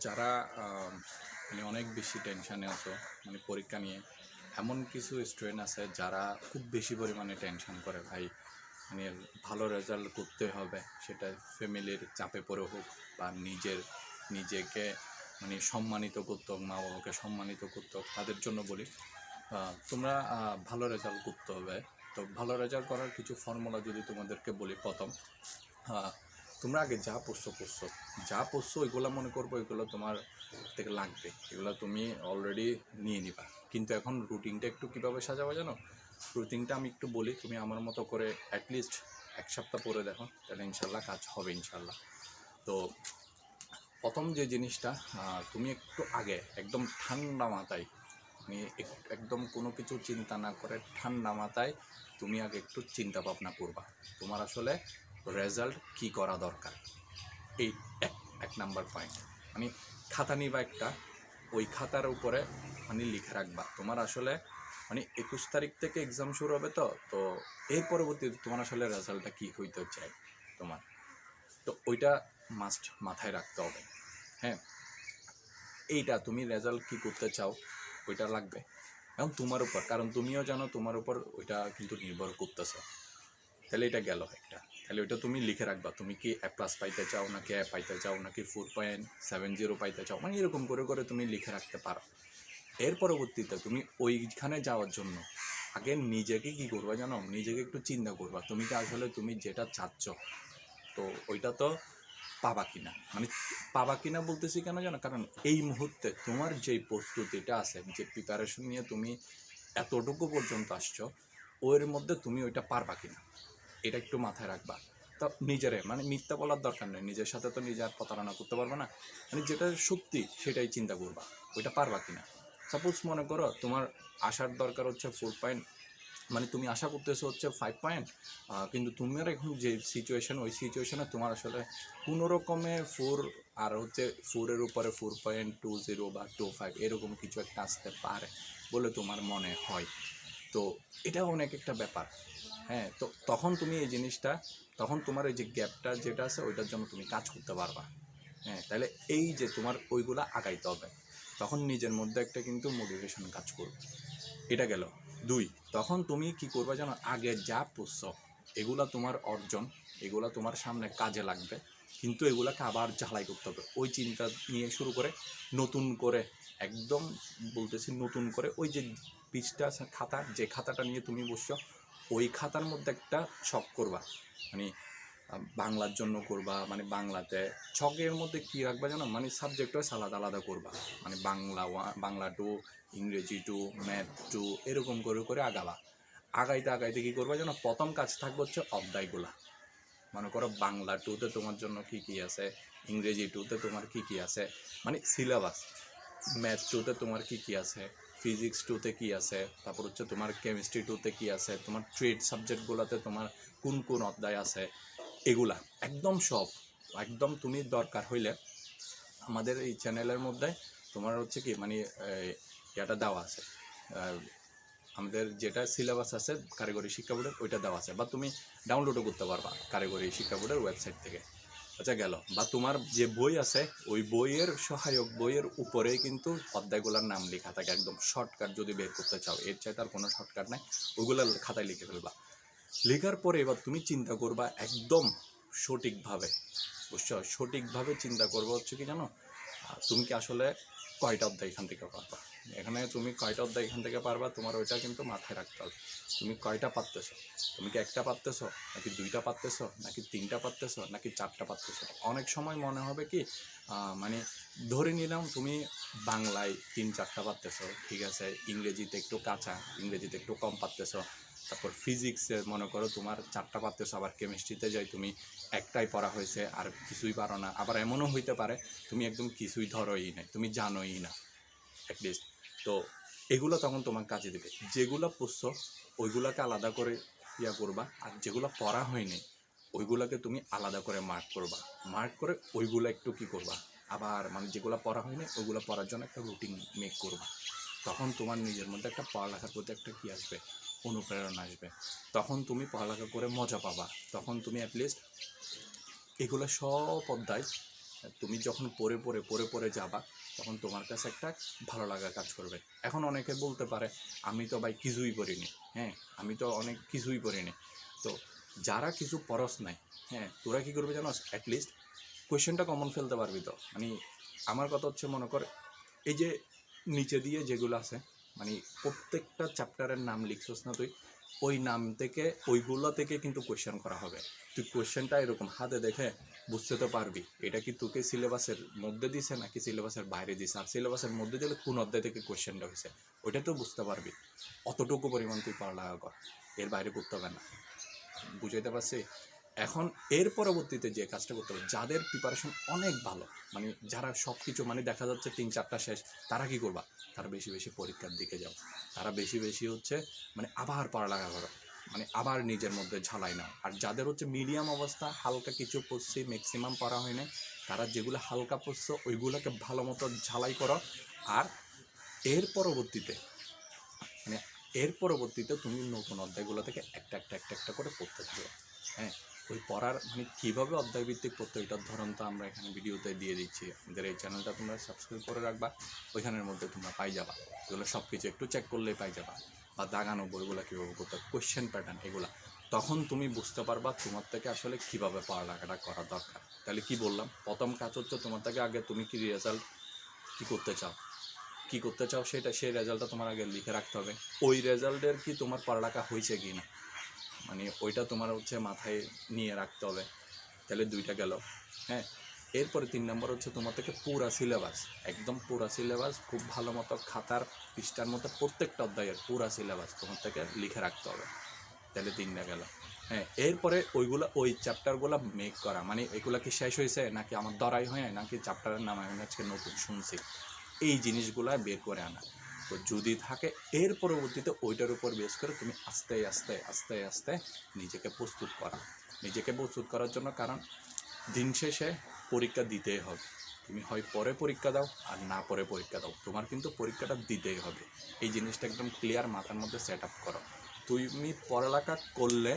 যারা মানে অনেক বেশি টেনশানে আছো মানে পরীক্ষা নিয়ে, এমন কিছু স্টুডেন্ট আছে যারা খুব বেশি পরিমাণে টেনশন করে ভাই। মানে ভালো রেজাল্ট করতে হবে, সেটা ফ্যামিলির চাপে পড়ে হোক বা নিজেকে মানে সম্মানিত করতে হোক, মা বাবাকে সম্মানিত করতে হোক, তাদের জন্য বলি তোমরা ভালো রেজাল্ট করতে হবে। তো ভালো রেজাল্ট করার কিছু ফর্মুলা যদি তোমাদেরকে বলি, প্রথম তোমরা আগে যা পড়ছো ওইগুলো মনে করবো এগুলো তোমার থেকে লাগবে, এগুলো তুমি অলরেডি নিয়ে নিবা। কিন্তু এখন রুটিনটা একটু কীভাবে সাজাবো জানো? রুটিনটা আমি একটু বলি, তুমি আমার মতো করে অ্যাটলিস্ট 1 সপ্তাহ পরে দেখো, তাহলে ইনশাল্লাহ কাজ হবে ইনশাল্লাহ। তো প্রথম যে জিনিসটা, তুমি একটু আগে একদম ঠান্ডা মাথায়, মানে একদম কোনো কিছু চিন্তা না করে ঠান্ডা মাথায় তুমি আগে একটু চিন্তা ভাবনা করবা তোমার আসলে রেজাল্ট কি করা দরকার। এই এক নাম্বার পয়েন্ট, মানে খাতা নিবা একটা, ওই খাতার উপরে মানে লিখে রাখবা তোমার আসলে মানে 21 তারিখ থেকে এক্সাম শুরু হবে। তো এর পরবর্তীতে তোমার আসলে রেজাল্টটা কী হইতে চায় তোমার, তো ওইটা মাস্ট মাথায় রাখতে হবে। হ্যাঁ, এইটা তুমি রেজাল্ট কী করতে চাও ওইটা লাগবে এবং তোমার উপর, কারণ তুমিও জানো তোমার উপর ওইটা কিন্তু নির্ভর করতেছে। তাহলে এটা গেল একটা, তাহলে ওইটা তুমি লিখে রাখবা তুমি কি A+ পাইতে চাও, নাকি A পাইতে চাও, নাকি 4.70 পাইতে চাও, মানে এরকম করে করে তুমি লিখে রাখতে পারো। এর পরবর্তীতে তুমি ওইখানে যাওয়ার জন্য আগে নিজেকে কী করবা জানো, নিজেকে একটু চিন্তা করবা তুমি কি আসলে তুমি যেটা চাচ্ছ তো ওইটা তো পাবা কিনা। মানে পাবা কিনা বলতেছি কেন জানো, কারণ এই মুহূর্তে তোমার যেই প্রস্তুতিটা আছে, যে প্রিপারেশন নিয়ে তুমি এতটুকু পর্যন্ত আসছো, ওর মধ্যে তুমি ওইটা পারবা কিনা এটা একটু মাথায় রাখবা। তো নিজেরে মানে মিথ্যা বলার দরকার নেই, নিজের সাথে তো নিজে আর প্রতারণা করতে পারবে না, মানে যেটা সত্যি সেটাই চিন্তা করবা ওইটা পারবা কিনা। সাপোজ মনে করো তোমার আসার দরকার হচ্ছে 4 মানে তুমি আশা করতেছো হচ্ছে 5 কিন্তু তোমার এখন যে সিচুয়েশন, ওই সিচুয়েশনে তোমার আসলে কোনো রকমে 4 আর হচ্ছে 4-এর উপরে 4.20 বা 25 এরকম কিছু একটা আসতে পারে বলে তোমার মনে হয়। তো এটা অনেক একটা ব্যাপার। হ্যাঁ, তো তখন তুমি এই জিনিসটা, তখন তোমার এই যে গ্যাপটা যেটা আছে ওইটার জন্য তুমি কাজ করতে পারবা। হ্যাঁ, তাহলে এই যে তোমার ওইগুলা আগাইতে হবে, তখন নিজের মধ্যে একটা কিন্তু মোটিভেশন কাজ করবে। এটা গেল 2। তখন তুমি কি করবে জানো, আগে যা পড়ছো এগুলা তোমার অর্জন, এগুলা তোমার সামনে কাজে লাগবে, কিন্তু এগুলাকে আবার ঝালাই করতে হবে। ওই চিন্তা নিয়ে শুরু করে নতুন করে, একদম বলতেছি নতুন করে, ওই যে পৃষ্ঠা খাতা, যে খাতাটা নিয়ে তুমি বসছো ওই খাতার মধ্যে একটা ছক করবা। মানে বাংলার জন্য করবা, মানে বাংলাতে ছকের মধ্যে কী রাখবা জানো, মানে সাবজেক্ট ওয়াইজ আলাদা আলাদা করবা, মানে বাংলা 2, ইংরেজি 2, ম্যাথ 2, এরকম করে করে আগাবা। আগাইতে আগাইতে কী করবা জানো, প্রথম কাজ থাকবে হচ্ছে অধ্যায়গুলা। মনে করো বাংলা 2-তে তোমার জন্য কী কী আছে, ইংরেজি 2-তে তোমার কী কী আছে, মানে সিলেবাস। ম্যাথ 2-তে তোমার কী কী আছে, ফিজিক্স 2-তে কী আছে, তারপর হচ্ছে তোমার কেমিস্ট্রি 2-তে কী আছে, তোমার ট্রেড সাবজেক্টগুলোতে তোমার কোন কোন অধ্যায় আছে, এগুলা একদম সব। একদম তুমি দরকার হইলে আমাদের এই চ্যানেলের মধ্যে তোমার হচ্ছে কি মানে এটা দেওয়া আছে, আমাদের যেটা সিলেবাস আছে কারিগরি শিক্ষা বোর্ডের ওইটা দেওয়া আছে, বা তুমি ডাউনলোডও করতে পারবা কারিগরি শিক্ষা বোর্ডের ওয়েবসাইট থেকে। আচ্ছা গেল, বা তোমার যে বই আছে ওই বইয়ের সহায়ক বইয়ের উপরেই কিন্তু অধ্যায়গুলোর নাম লেখা থাকে, একদম শর্টকাট যদি বের করতে চাও, এর চাইতে আর কোনো শর্টকাট নাই, ওইগুলো খাতায় লিখে ফেলবা। লেখার পরে এবার তুমি চিন্তা করবা একদম সঠিকভাবে, বুঝছো, সঠিকভাবে চিন্তা করবো হচ্ছে কি জানো, তুমি কি আসলে কয়টা অধ্যায় এখান থেকে পারবা। এখানে তুমি কয়টা অধ্যায় এখান থেকে পারবা তোমার ওইটা কিন্তু মাথায় রাখতে হবে। তুমি কয়টা পারতেছো, তুমি কি একটা পারতেছো, নাকি 2টা পারতেছো, নাকি 3টা পারতেছো, নাকি 4টা পারতেছো। অনেক সময় মনে হবে কি মানে ধরে নিলাম তুমি বাংলায় 3-4টা পারতেছো, ঠিক আছে, ইংরেজিতে একটু কাঁচা, ইংরেজিতে একটু কম পারতেছো, তারপর ফিজিক্সে মনে করো তোমার 4টা পারতেছো, আবার কেমিস্ট্রিতে যাই তুমি একটাই পড়া হয়েছে আর কিছুই পারো না, আবার এমনও হইতে পারে তুমি একদম কিছুই ধরোই না, তুমি জানোই না অ্যাটলিস্ট। তো এগুলো তখন তোমার কাজে দেবে, যেগুলো পড়ছো ওইগুলোকে আলাদা করে করবা, আর যেগুলো পড়া হয়নি ওইগুলোকে তুমি আলাদা করে মার্ক করবা, মার্ক করে ওইগুলো একটু কী করবা, আবার মানে যেগুলো পড়া হয়নি ওইগুলো পড়ার জন্য একটা রুটিন মেক করবা। তখন তোমার নিজের মধ্যে একটা পড়ালেখার প্রতি একটা কী আসবে, অনুপ্রেরণা আসবে, তখন তুমি পড়ালেখা করে মজা পাবা। তখন তুমি অ্যাটলিস্ট এগুলো সব অধ্যায় তুমি যখন পড়ে যাবা তখন তোমার কাছে একটা ভালো লাগা কাজ করবে। এখন অনেকে বলতে পারে আমি তো ভাই কিছুই পড়িনি, হ্যাঁ আমি তো অনেক কিছুই পড়িনি। তো যারা কিছু পড়স নাই, হ্যাঁ তোরা কী করবে জানো, অ্যাটলিস্ট কোয়েশ্চেনটা কমন ফেলতে পারবি তো। মানে আমার কথা হচ্ছে, মনে কর এই যে নিচে দিয়ে যেগুলো আছে, মানে প্রত্যেকটা চ্যাপ্টারের নাম লিখছস না তুই, ওই নাম থেকে ওইগুলো থেকে কিন্তু কোয়েশ্চেন করা হবে। তুই কোয়েশ্চেনটা এরকম হাতে দেখে বুঝতে তো পারবি এটা কি তোকে সিলেবাসের মধ্যে দিছে নাকি সিলেবাসের বাইরে দিছে, আর সিলেবাসের মধ্যে দিলে কোন অধ্যায় থেকে কোয়েশ্চেনটা হয়েছে ওইটা তো বুঝতে পারবি। অতটুকু পরিমাণ তুই পড়ালেখা কর, এর বাইরে করতে হবে না। বুঝাইতে পারছি? এখন এর পরবর্তীতে যে কাজটা করতে হবে, যাদের প্রিপারেশন অনেক ভালো, মানে যারা সব কিছু মানে দেখা যাচ্ছে 3-4টা শেষ, তারা কি করবা, তারা বেশি বেশি পরীক্ষার দিকে যাও, তারা বেশি বেশি হচ্ছে মানে আবার পড়ালেখা করো, মানে আবার নিজের মধ্যে ঝালাই নাও। আর যাদের হচ্ছে মিডিয়াম অবস্থা, হালকা কিছু পড়ছি, ম্যাক্সিমাম পড়া হয় না, তারা যেগুলো হালকা পড়ছো ওইগুলোকে ভালো মতো ঝালাই করো। আর এর পরবর্তীতে মানে এর পরবর্তীতে তুমি নতুন অধ্যায়গুলো থেকে একটা করে পড়তে থাকো। হ্যাঁ, ওই পড়ার মানে কীভাবে অধ্যায়ভিত্তিক পড়তে, এটার ধরন তো আমরা এখানে ভিডিওতে দিয়ে দিচ্ছি। আমাদের এই চ্যানেলটা তোমরা সাবস্ক্রাইব করে রাখবা, ওইখানের মধ্যে তোমরা পাই যাবা, এগুলো সব কিছু একটু চেক করলেই পাই যাবা। বা দাগানো বইগুলো কীভাবে করতে, কোয়েশ্চেন প্যাটার্ন এগুলা, তখন তুমি বুঝতে পারবা তোমার থেকে আসলে কীভাবে পড়ালেখাটা করা দরকার। তাহলে কি বললাম, প্রথম কাজ হচ্ছে তোমার থেকে আগে তুমি কি রেজাল্ট কী করতে চাও সেটা, সেই রেজাল্টটা তোমার আগে লিখে রাখতে হবে। ওই রেজাল্টের কি তোমার পড়ালেখা হয়েছে কি না, মানে ওইটা তোমার হচ্ছে মাথায় নিয়ে রাখতে হবে। তাহলে 2টা গেল। হ্যাঁ, এরপরে 3 নম্বর হচ্ছে তোমার থেকে পুরা সিলেবাস, একদম পুরা সিলেবাস খুব ভালো মতো খাতার পৃষ্ঠার মতো প্রত্যেকটা অধ্যায়ের পুরা সিলেবাস তোমার থেকে লিখে রাখতে হবে। তাহলে 3টা গেল। হ্যাঁ, এরপরে ওই চ্যাপ্টারগুলো মেক করা, মানে এগুলো কি শেষ হয়েছে নাকি আমার ধরাই হয় নাকি চ্যাপ্টারের নাম আমি আজকে নতুন শুনছি, এই জিনিসগুলো বের করে আনা। তো যদি থাকে এর পরবর্তীতে ওইটার উপর বেস করে তুমি আস্তে আস্তে আস্তে আস্তে নিজেকে প্রস্তুত করার জন্য, কারণ দিন শেষে পরীক্ষা দিতেই হবে। তুমি হয় পরে পরীক্ষা দাও আর না পরে পরীক্ষা দাও, তোমার কিন্তু পরীক্ষাটা দিতেই হবে। এই জিনিসটা একদম ক্লিয়ার মাথার মধ্যে সেট আপ করো। তুমি পড়ালেখা করলে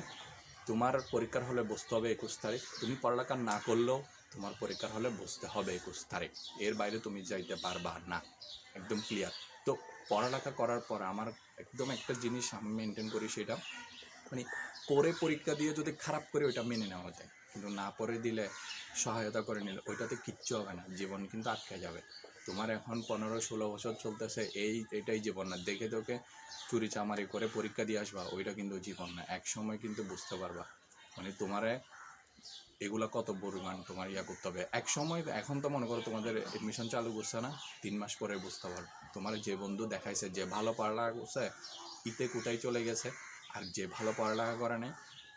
তোমার পরীক্ষার হলে বসতে হবে 21 তারিখ, তুমি পড়ালেখা না করলেও তোমার পরীক্ষার হলে বসতে হবে 21 তারিখ, এর বাইরে তুমি যাইতে পারবা না, একদম ক্লিয়ার। তো পড়ালেখা করার পর আমার একদম একটা জিনিস আমি মেনটেন করি, সেটা মানে পরে পরীক্ষা দিয়ে যদি খারাপ করে ওইটা মেনে নেওয়া যায়, কিন্তু না পরে দিলে, সহায়তা করে নিলে ওইটাতে কিচ্ছু হবে না, জীবন কিন্তু আটকে যাবে। তোমার এখন 15-16 বছর চলতেছে, এটাই জীবন না, দেখে তোকে চুরি চামারি করে পরীক্ষা দিয়ে আসবা, ওইটা কিন্তু জীবন না। এক সময় কিন্তু বুঝতে পারবা মানে তোমারে এগুলা কত পরিমাণ তোমার করতে হবে এক সময়। এখন তো মনে করো তোমাদের এডমিশন চালু করছে না, 3 মাস পরে বুঝতে পারবে তোমার যে বন্ধু দেখাইছে যে ভালো পড়ালেখা করছে ইতে কোথায় চলে গেছে, আর যে ভালো পড়ালেখা করে নাই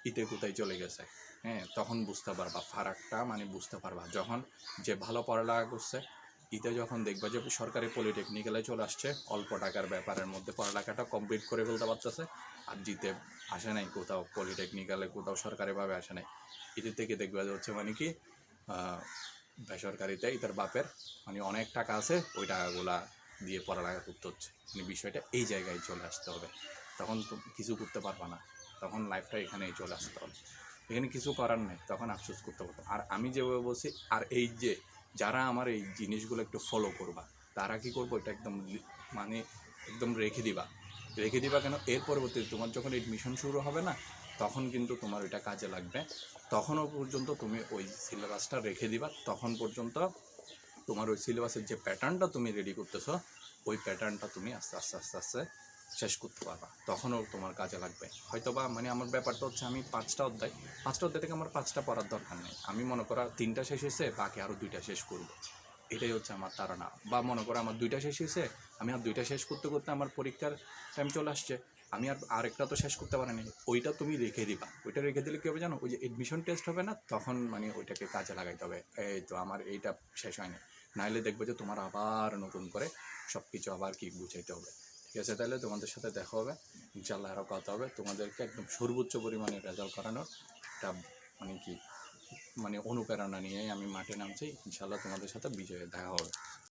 ইতে কোথায় চলে গেছে। হ্যাঁ, তখন বুঝতে পারবা ফারাকটা, মানে বুঝতে পারবা যখন যে ভালো পড়ালেখা করছে ইতে যখন দেখবা যে সরকারি পলিটেকনিক্যালে চলে আসছে, অল্প টাকার ব্যাপারের মধ্যে পড়ালেখাটা কমপ্লিট করে ফেলতে পারতেছে, আর জিতে আসে নাই কোথাও পলিটেকনিক্যালে, কোথাও সরকারিভাবে আসে নাই, এদের থেকে দেখবা যে হচ্ছে মানে কি বেসরকারিতে তার বাপের মানে অনেক টাকা আছে, ওই টাকাগুলা দিয়ে পড়ালেখা করতে হচ্ছে, মানে বিষয়টা এই জায়গায় চলে আসতে হবে। তখন তো কিছু করতে পারবা না, তখন লাইফটা এখানেই চলে আসতে হবে, এখানে কিছু করার নেই, তখন আফসোস করতে পারবো। আর আমি যেভাবে বলছি, আর এই যে যারা আমার এই জিনিসগুলো একটু ফলো করবা, তারা কি করবো, এটা একদম মানে একদম রেখে দিবা কেন, এর পরবর্তীতে তোমার যখন এডমিশন শুরু হবে না, তখন কিন্তু তোমার ওইটা কাজে লাগবে। তখনও পর্যন্ত তুমি ওই সিলেবাসটা রেখে দিবা, তখন পর্যন্ত তোমার ওই সিলেবাসের যে প্যাটার্নটা তুমি রেডি করতেছো, ওই প্যাটার্নটা তুমি আস্তে আস্তে আস্তে আস্তে শেষ করতে পারবা, তখনও তোমার কাজে লাগবে। হয়তোবা মানে আমার ব্যাপারটা হচ্ছে আমি 5টা অধ্যায় থেকে আমার 5টা পড়ার দরকার নেই, আমি মনে করা 3টা শেষ হয়েছে, বাকি আরও 2টা শেষ করব, এটাই হচ্ছে আমার ধারণা। বা মনে করো আমার 2টা শেষ হয়েছে, আমি আর 2টা শেষ করতে করতে আমার পরীক্ষার টাইম চলে আসছে, আমি আর আরেকটা তো শেষ করতে পারিনি, ওইটা তুমি রেখে দিবা। ওইটা রেখে দিলে কী হবে জানো, ওই যে এডমিশন টেস্ট হবে না, তখন মানে ওইটাকে কাজে লাগাইতে হবে, এই তো আমার এইটা শেষ হয়নি, নাহলে দেখবে যে তোমার আবার নতুন করে সব কিছু আবার কি গুছাইতে হবে। ঠিক আছে, তাহলে তোমাদের সাথে দেখা হবে ইনশাল্লাহ, আরও কথা হবে, তোমাদেরকে একদম সর্বোচ্চ পরিমাণে রেজাল্ট করানোর একটা মানে কি মানে অনুপ্রেরণা নিয়ে আমি মাঠে নামছি, ইনশাল্লাহ তোমাদের সাথে বিজয়ে দেখা হবে।